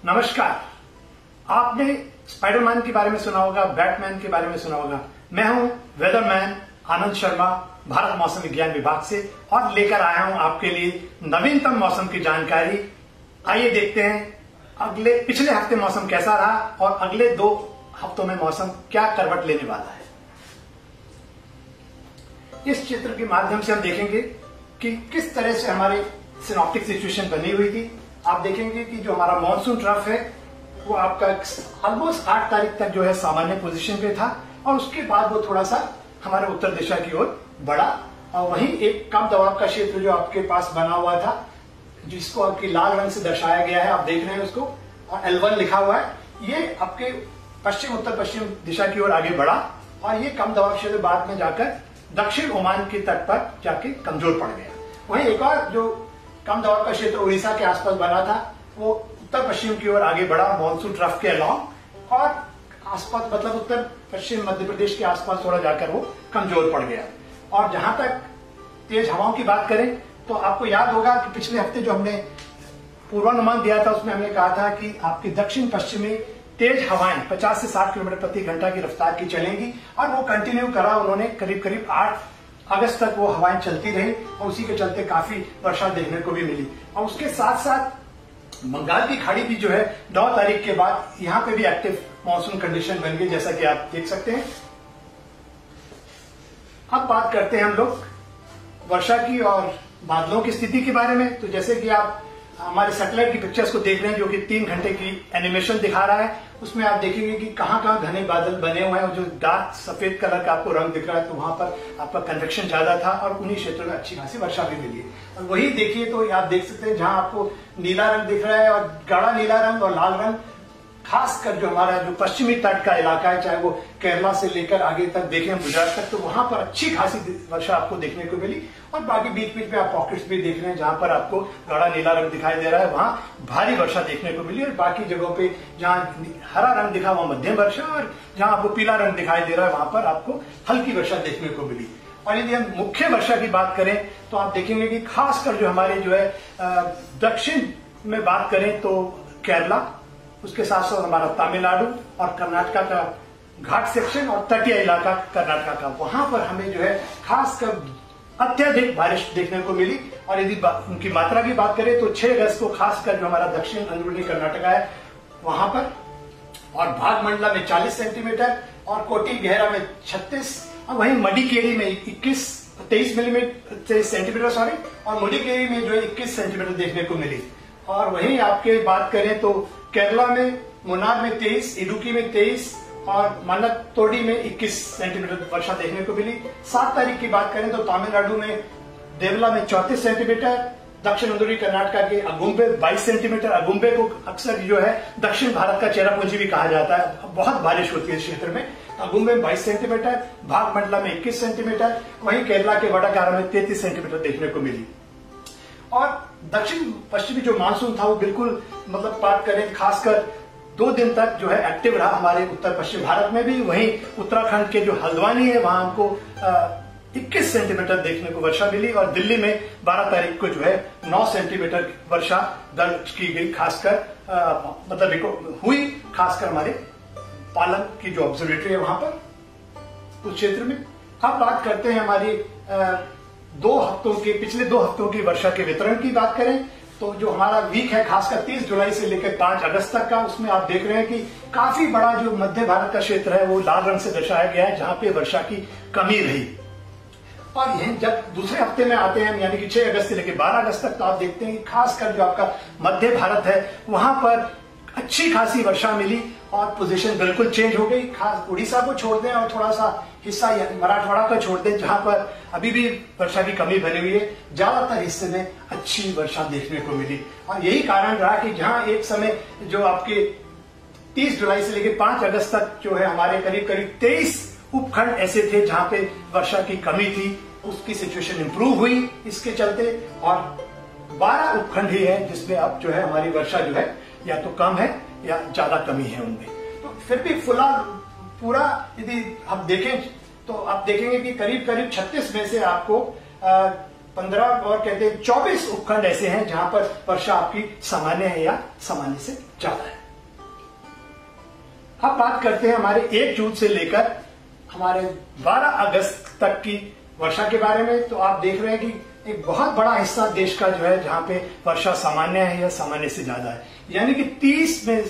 नमस्कार। आपने स्पाइडरमैन के बारे में सुना होगा, बैटमैन के बारे में सुना होगा। मैं हूं वेदरमैन आनंद शर्मा, भारत मौसम विज्ञान विभाग से, और लेकर आया हूं आपके लिए नवीनतम मौसम की जानकारी। आइए देखते हैं पिछले हफ्ते मौसम कैसा रहा और अगले 2 हफ्तों में मौसम क्या करवट लेने वाला है। इस चित्र के माध्यम से हम देखेंगे कि किस तरह से हमारी सिनॉप्टिक सिचुएशन बनी हुई थी। आप देखेंगे कि जो हमारा मानसून ट्रफ है वो आपका ऑलमोस्ट 8 तारीख तक जो है सामान्य पोजीशन पे था, और उसके बाद वो थोड़ा सा हमारे उत्तर दिशा की ओर बढ़ा, और वहीं एक कम दबाव का क्षेत्र जो आपके पास बना हुआ था, जिसको आपकी लाल रंग से दर्शाया गया है, आप देख रहे हैं उसको, और L1 लिखा हुआ है, ये आपके पश्चिम उत्तर पश्चिम दिशा की ओर आगे बढ़ा, और ये कम दबाव क्षेत्र बाद में जाकर दक्षिण ओमान के तट पर जाके कमजोर पड़ गया। वहीं एक और जो कम दबाव का क्षेत्र उड़ीसा के आसपास बना था, वो उत्तर पश्चिम की ओर आगे बढ़ा मानसून ट्रफ के अलांग, और आसपास मतलब उत्तर पश्चिम मध्य प्रदेश के आसपास थोड़ा जाकर वो कमजोर पड़ गया। और जहां तक तेज हवाओं की बात करें तो आपको याद होगा कि पिछले हफ्ते जो हमने पूर्वानुमान दिया था उसमें हमने कहा था कि आपकी दक्षिण पश्चिमी तेज हवाएं 50 से 60 किलोमीटर प्रति घंटा की रफ्तार की चलेंगी, और वो कंटिन्यू करा उन्होंने। करीब करीब 8 अगस्त तक वो हवाएं चलती रही, और उसी के चलते काफी वर्षा देखने को भी मिली। और उसके साथ साथ बंगाल की खाड़ी भी जो है 9 तारीख के बाद यहां पे भी एक्टिव मानसून कंडीशन बन गई, जैसा कि आप देख सकते हैं। अब बात करते हैं हम लोग वर्षा की और बादलों की स्थिति के बारे में। तो जैसे कि आप हमारे सैटेलाइट की पिक्चर्स को देख रहे हैं, जो कि 3 घंटे की एनिमेशन दिखा रहा है, उसमें आप देखेंगे कि कहां कहां घने बादल बने हुए हैं, और जो डार्क सफेद कलर का आपको रंग दिख रहा है, तो वहां पर आपका कन्वेक्शन ज्यादा था, और उन्हीं क्षेत्रों में अच्छी खासी वर्षा भी मिली है। और वही देखिए तो आप देख सकते हैं जहां आपको नीला रंग दिख रहा है, और गाढ़ा नीला रंग और लाल रंग, खासकर जो हमारा जो पश्चिमी तट का इलाका है, चाहे वो केरला से लेकर आगे तक देखें हम गुजरात तक, तो वहां पर अच्छी खासी वर्षा आपको देखने को मिली। और बाकी बीच बीच में आप पॉकेट्स भी देख रहे हैं जहां पर आपको गाढ़ा नीला रंग दिखाई दे रहा है, वहां भारी वर्षा देखने को मिली। और बाकी जगहों पे जहां हरा रंग दिखा वहां मध्यम वर्षा, और जहां आपको पीला रंग दिखाई दे रहा है वहां पर आपको हल्की वर्षा देखने को मिली। और यदि हम मुख्य वर्षा की बात करें तो आप देखेंगे कि खासकर जो हमारे जो है दक्षिण में बात करें तो केरला, उसके साथ साथ हमारा तमिलनाडु और कर्नाटका का घाट सेक्शन और तटीय इलाका कर्नाटका का, वहां पर हमें जो है खासकर अत्यधिक बारिश देखने को मिली। और यदि उनकी मात्रा की बात करें तो 6 अगस्त को खासकर जो हमारा दक्षिण अंदरूनी कर्नाटका है वहां पर, और भागमंडला में 40 सेंटीमीटर, और कोटी गहरा में 36, और वहीं मडिकेरी में 23 सेंटीमीटर सॉरी, और मडिकेरी में जो है 21 सेंटीमीटर देखने को मिली। और वहीं आपके बात करें तो केरला में मुन्नार में 23, इडुक्की में 23, और मन्नतोडी में 21 सेंटीमीटर वर्षा देखने को मिली। 7 तारीख की बात करें तो तमिलनाडु में देवला में 34 सेंटीमीटर, दक्षिण अंदरूनी कर्नाटका के अगुम्बे 22 सेंटीमीटर। अगुम्बे को अक्सर जो है दक्षिण भारत का चेरापूंजी भी कहा जाता है, बहुत बारिश होती है इस क्षेत्र में। अगुम्बे में 22 सेंटीमीटर, भागमंडला में 21 सेंटीमीटर, वहीं केरला के वडकारा में 33 सेंटीमीटर देखने को मिली। और दक्षिण पश्चिमी जो मानसून था वो बिल्कुल मतलब बात करें खासकर 2 दिन तक जो है एक्टिव रहा हमारे उत्तर पश्चिम भारत में भी। वहीं उत्तराखंड के जो हल्द्वानी है वहां हमको 21 सेंटीमीटर देखने को वर्षा मिली, और दिल्ली में 12 तारीख को जो है 9 सेंटीमीटर वर्षा दर्ज की गई, खासकर मतलब हुई खासकर हमारे पालन की जो ऑब्जर्वेटरी है वहां पर उस क्षेत्र में। अब बात करते हैं हमारी पिछले 2 हफ्तों की वर्षा के वितरण की बात करें तो जो हमारा वीक है खासकर 30 जुलाई से लेकर 5 अगस्त तक का, उसमें आप देख रहे हैं कि काफी बड़ा जो मध्य भारत का क्षेत्र है वो लाल रंग से दर्शाया गया है, जहां पे वर्षा की कमी रही। और यह जब दूसरे हफ्ते में आते हैं यानी कि 6 अगस्त से लेकर 12 अगस्त तक, तो आप देखते हैं कि खासकर जो आपका मध्य भारत है वहां पर अच्छी खासी वर्षा मिली, और पोजीशन बिल्कुल चेंज हो गई। खास उड़ीसा को छोड़ दें और थोड़ा सा हिस्सा मराठवाड़ा का छोड़ दें जहां पर अभी भी वर्षा की कमी बनी हुई है, ज्यादातर हिस्से में अच्छी वर्षा देखने को मिली। और यही कारण रहा कि जहां एक समय जो आपके 30 जुलाई से लेकर 5 अगस्त तक जो है हमारे करीब करीब 23 उपखंड ऐसे थे जहां पे वर्षा की कमी थी, उसकी सिचुएशन इंप्रूव हुई इसके चलते, और 12 उपखंड ही है जिसमें अब जो है हमारी वर्षा जो है या तो कम है या ज्यादा कमी है उनमें। तो फिर भी पूरा यदि आप देखें तो आप देखेंगे कि करीब करीब 36 में से आपको 15 और कहते हैं 24 उपखंड ऐसे हैं जहां पर वर्षा आपकी सामान्य है या सामान्य से ज्यादा है। अब बात करते हैं हमारे 1 जून से लेकर हमारे 12 अगस्त तक की वर्षा के बारे में। तो आप देख रहे हैं कि एक बहुत बड़ा हिस्सा देश का जो है जहां पे वर्षा सामान्य है या सामान्य से ज्यादा है, यानी कि 30 में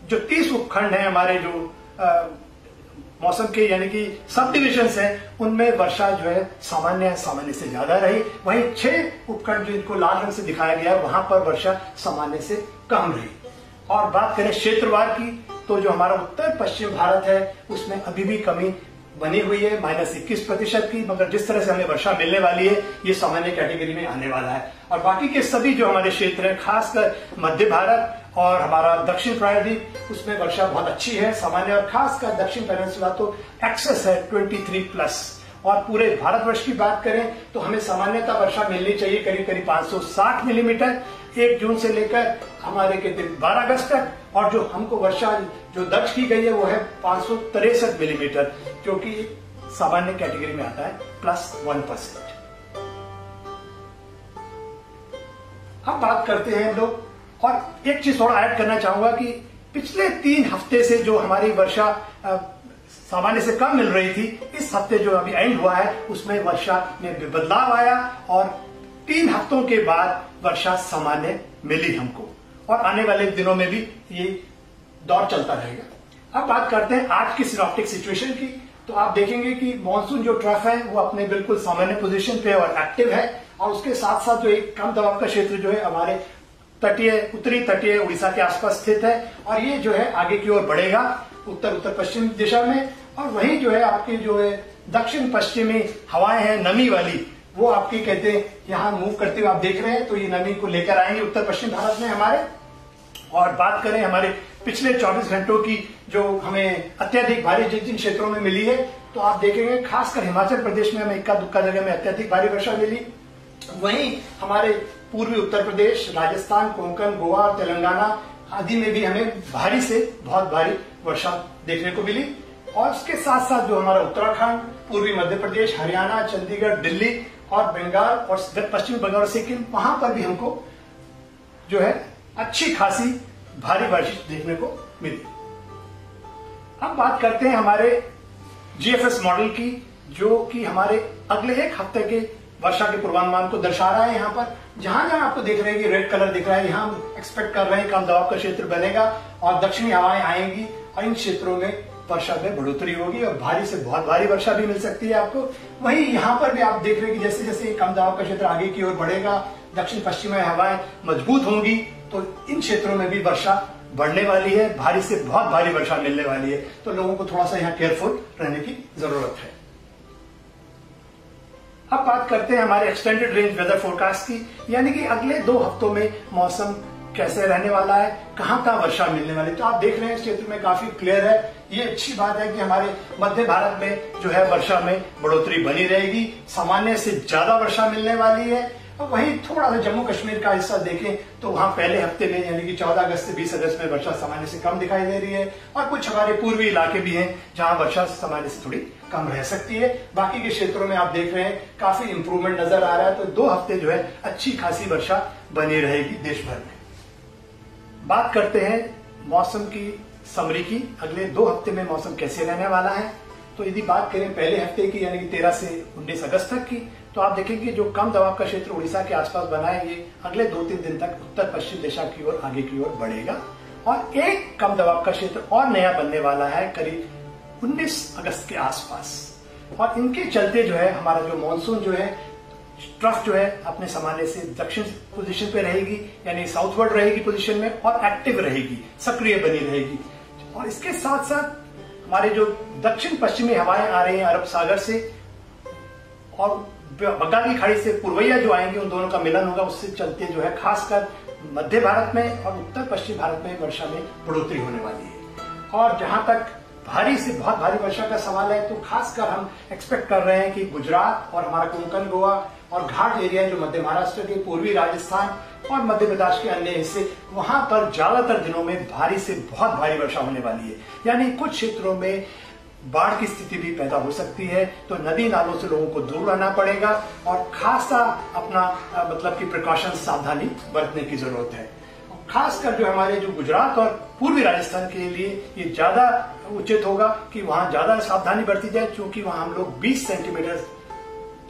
जो 30 उपखंड है हमारे जो मौसम के यानी कि सब डिविजन्स हैं, उनमें वर्षा जो है सामान्य से ज्यादा रही। वहीं 6 उपखंड जिनको लाल रंग से दिखाया गया वहां पर वर्षा सामान्य से कम रही। और बात करें क्षेत्रवार की, तो जो हमारा उत्तर पश्चिम भारत है उसमें अभी भी कमी बनी हुई है -21% की, मगर जिस तरह से हमें वर्षा मिलने वाली है ये सामान्य कैटेगरी में आने वाला है। और बाकी के सभी जो हमारे क्षेत्र हैं, खासकर मध्य भारत और हमारा दक्षिण प्रायद्वीप, उसमें वर्षा बहुत अच्छी है, सामान्य, और खासकर दक्षिण पेनिनसुला तो एक्सेस है 23+। और पूरे भारतवर्ष की बात करें तो हमें सामान्यतः वर्षा मिलनी चाहिए करीब करीब 560 मिलीमीटर 1 जून से लेकर हमारे कहते 12 अगस्त तक, और जो हमको वर्षा जो दर्ज की गई है वो है 563 मिलीमीटर, जो कि सामान्य कैटेगरी में आता है +1%। अब बात करते हैं हम लोग, और एक चीज थोड़ा ऐड करना चाहूंगा कि पिछले 3 हफ्ते से जो हमारी वर्षा सामान्य से कम मिल रही थी, इस हफ्ते जो अभी एंड हुआ है उसमें वर्षा में बदलाव आया और 3 हफ्तों के बाद वर्षा सामान्य मिली हमको, और आने वाले दिनों में भी ये दौर चलता रहेगा। अब बात करते हैं आज की सिनॉप्टिक सिचुएशन की। तो आप देखेंगे कि मॉनसून जो ट्रफ है वो अपने बिल्कुल सामान्य पोजीशन पे और एक्टिव है, और उसके साथ साथ जो एक कम दबाव का क्षेत्र जो है हमारे उत्तरी तटीय उड़ीसा के आसपास स्थित है, और ये जो है आगे की ओर बढ़ेगा उत्तर पश्चिम दिशा में। और वही जो है आपकी जो है दक्षिण पश्चिमी हवाएं हैं नमी वाली, वो आपकी कहते हैं यहां मूव करते हुए आप देख रहे हैं, तो ये नमी को लेकर आएंगे उत्तर पश्चिम भारत में हमारे। और बात करें हमारे पिछले 24 घंटों की जो हमें अत्यधिक भारी जिन क्षेत्रों में मिली है, तो आप देखेंगे खासकर हिमाचल प्रदेश में हमें इक्का दुक्का जगह में अत्यधिक भारी वर्षा मिली। वहीं हमारे पूर्वी उत्तर प्रदेश, राजस्थान, कोंकण, गोवा और तेलंगाना आदि में भी हमें भारी से बहुत भारी वर्षा देखने को मिली। और उसके साथ साथ जो हमारा उत्तराखंड, पूर्वी मध्य प्रदेश, हरियाणा, चंडीगढ़, दिल्ली और बंगाल और पश्चिमी बंगाल और सिक्किम, वहां पर भी हमको जो है अच्छी खासी भारी बारिश देखने को मिली। अब बात करते हैं हमारे जीएफएस मॉडल की, जो कि हमारे अगले 1 हफ्ते के वर्षा के पूर्वानुमान को दर्शा रहा है। यहाँ पर जहां जहां आपको देख रहे हैं कि रेड कलर दिख रहा है, यहाँ हम एक्सपेक्ट कर रहे हैं कम दबाव का क्षेत्र बनेगा और दक्षिणी हवाएं आएंगी, और इन क्षेत्रों में वर्षा में बढ़ोतरी होगी और भारी से बहुत भारी वर्षा भी मिल सकती है आपको। वहीं यहाँ पर भी आप देख रहे हैं कि जैसे जैसे कम दबाव का क्षेत्र आगे की ओर बढ़ेगा, दक्षिण पश्चिमी हवाएं मजबूत होंगी, तो इन क्षेत्रों में भी वर्षा बढ़ने वाली है, भारी से बहुत भारी वर्षा मिलने वाली है। तो लोगों को थोड़ा सा यहाँ केयरफुल रहने की जरूरत है। अब बात करते हैं हमारे एक्सटेंडेड रेंज वेदर फोरकास्ट की, यानी कि अगले 2 हफ्तों में मौसम कैसे रहने वाला है, कहां कहां वर्षा मिलने वाली। तो आप देख रहे हैं इस क्षेत्र में काफी क्लियर है। ये अच्छी बात है कि हमारे मध्य भारत में जो है वर्षा में बढ़ोतरी बनी रहेगी, सामान्य से ज्यादा वर्षा मिलने वाली है। और वहीं थोड़ा सा जम्मू कश्मीर का हिस्सा देखें तो वहां पहले हफ्ते में यानी कि 14 अगस्त से 20 अगस्त में वर्षा सामान्य से कम दिखाई दे रही है, और कुछ हमारे पूर्वी इलाके भी हैं जहां वर्षा सामान्य से थोड़ी कम रह सकती है। बाकी के क्षेत्रों में आप देख रहे हैं काफी इंप्रूवमेंट नजर आ रहा है। तो 2 हफ्ते जो है अच्छी खासी वर्षा बनी रहेगी देश भर में। बात करते हैं मौसम की समरी की, अगले 2 हफ्ते में मौसम कैसे रहने वाला है। तो यदि बात करें पहले हफ्ते की यानी कि 13 से 19 अगस्त तक की, तो आप देखेंगे जो कम दबाव का क्षेत्र उड़ीसा के आसपास बना है, ये अगले 2-3 दिन तक उत्तर पश्चिम दिशा की ओर आगे की ओर बढ़ेगा, और एक कम दबाव का क्षेत्र और नया बनने वाला है करीब 19 अगस्त के आसपास। और इनके चलते जो है हमारा जो मानसून जो है ट्रफ जो है अपने सामान्य से दक्षिण पोजीशन पे रहेगी, यानी साउथवर्ड रहेगी पोजीशन में, और एक्टिव रहेगी, सक्रिय बनी रहेगी। और इसके साथ साथ हमारे जो दक्षिण पश्चिमी हवाएं आ रही हैं अरब सागर से और बंगाल की खाड़ी से पूर्वैया जो आएंगे, उन दोनों का मिलन होगा, उससे चलते जो है खासकर मध्य भारत में और उत्तर पश्चिम भारत में वर्षा में बढ़ोतरी होने वाली है। और जहां तक भारी से बहुत भारी वर्षा का सवाल है, तो खासकर हम एक्सपेक्ट कर रहे हैं कि गुजरात और हमारा कोंकण, गोवा और घाट एरिया जो मध्य महाराष्ट्र के, पूर्वी राजस्थान और मध्य प्रदेश के अन्य हिस्से, वहां पर ज्यादातर दिनों में भारी से बहुत भारी वर्षा होने वाली है। यानी कुछ क्षेत्रों में बाढ़ की स्थिति भी पैदा हो सकती है। तो नदी नालों से लोगों को दूर रहना पड़ेगा और खासा अपना मतलब कि प्रिकॉशन, सावधानी बरतने की जरूरत है। खासकर जो हमारे जो गुजरात और पूर्वी राजस्थान के लिए ये ज्यादा उचित होगा कि वहां ज्यादा सावधानी बरती जाए, क्योंकि वहां हम लोग 20 सेंटीमीटर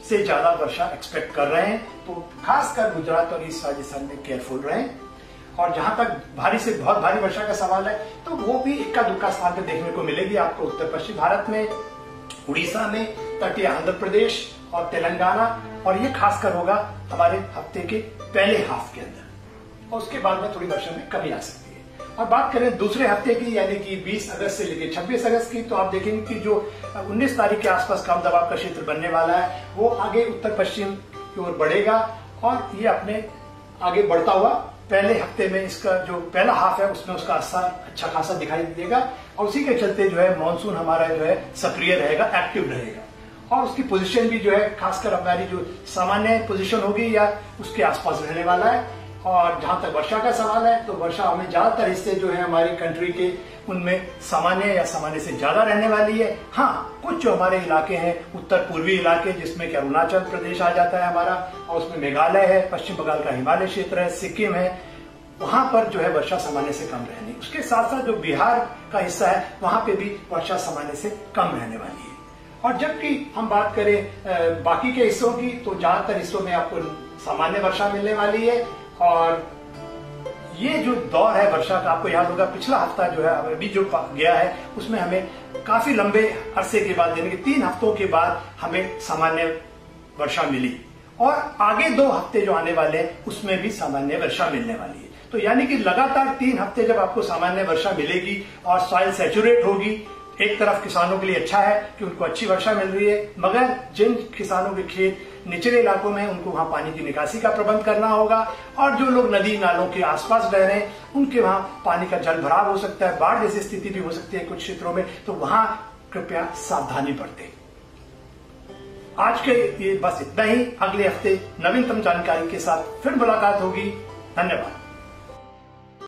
से ज्यादा वर्षा एक्सपेक्ट कर रहे हैं। तो खासकर गुजरात और ईस्ट राजस्थान में केयरफुल रहें। और जहां तक भारी से बहुत भारी वर्षा का सवाल है, तो वो भी इक्का दुक्का स्थान पर देखने को मिलेगी आपको उत्तर पश्चिम भारत में, उड़ीसा में, तटीय आंध्र प्रदेश और तेलंगाना, और ये खासकर होगा हमारे हफ्ते के पहले हाफ के अंदर, और उसके बाद में थोड़ी वर्षा में कमी आ सकती है। और बात करें दूसरे हफ्ते की, यानी कि 20 अगस्त से लेकर 26 अगस्त की, तो आप देखेंगे कि जो 19 तारीख के आसपास कम दबाव का क्षेत्र बनने वाला है, वो आगे उत्तर पश्चिम की ओर बढ़ेगा और ये अपने आगे बढ़ता हुआ पहले हफ्ते में इसका जो पहला हाफ है उसमें उसका असर अच्छा खासा दिखाई देगा। और उसी के चलते जो है मानसून हमारा जो है सक्रिय रहेगा, एक्टिव रहेगा, और उसकी पोजीशन भी जो है खासकर हमारी जो सामान्य पोजीशन होगी या उसके आसपास रहने वाला है। और जहां तक वर्षा का सवाल है, तो वर्षा हमें ज्यादातर हिस्से जो है हमारी कंट्री के उनमें सामान्य या सामान्य से ज्यादा रहने वाली है। हाँ, कुछ जो हमारे इलाके हैं, उत्तर पूर्वी इलाके, जिसमें कि अरुणाचल प्रदेश आ जाता है हमारा, और उसमें मेघालय है, पश्चिम बंगाल का हिमालय क्षेत्र है, सिक्किम है, वहां पर जो है वर्षा सामान्य से कम रहनी। उसके साथ साथ जो बिहार का हिस्सा है, वहां पे भी वर्षा सामान्य से कम रहने वाली है। और जबकि हम बात करें बाकी के हिस्सों की, तो ज्यादातर हिस्सों में आपको सामान्य वर्षा मिलने वाली है। और ये जो दौर है वर्षा का, आपको याद होगा पिछला हफ्ता जो है अभी जो गया है, उसमें हमें काफी लंबे अरसे के बाद, यानी कि 3 हफ्तों के बाद हमें सामान्य वर्षा मिली, और आगे 2 हफ्ते जो आने वाले हैं उसमें भी सामान्य वर्षा मिलने वाली है। तो यानी कि लगातार 3 हफ्ते जब आपको सामान्य वर्षा मिलेगी और सॉइल सैचुरेट होगी, एक तरफ किसानों के लिए अच्छा है कि उनको अच्छी वर्षा मिल रही है, मगर जिन किसानों के खेत निचले इलाकों में, उनको वहां पानी की निकासी का प्रबंध करना होगा, और जो लोग नदी नालों के आसपास रह रहे हैं उनके वहां पानी का जल भराव हो सकता है, बाढ़ जैसी स्थिति भी हो सकती है कुछ क्षेत्रों में, तो वहां कृपया सावधानी बरतें। आज के ये बस इतना ही। अगले हफ्ते नवीनतम जानकारी के साथ फिर मुलाकात होगी। धन्यवाद।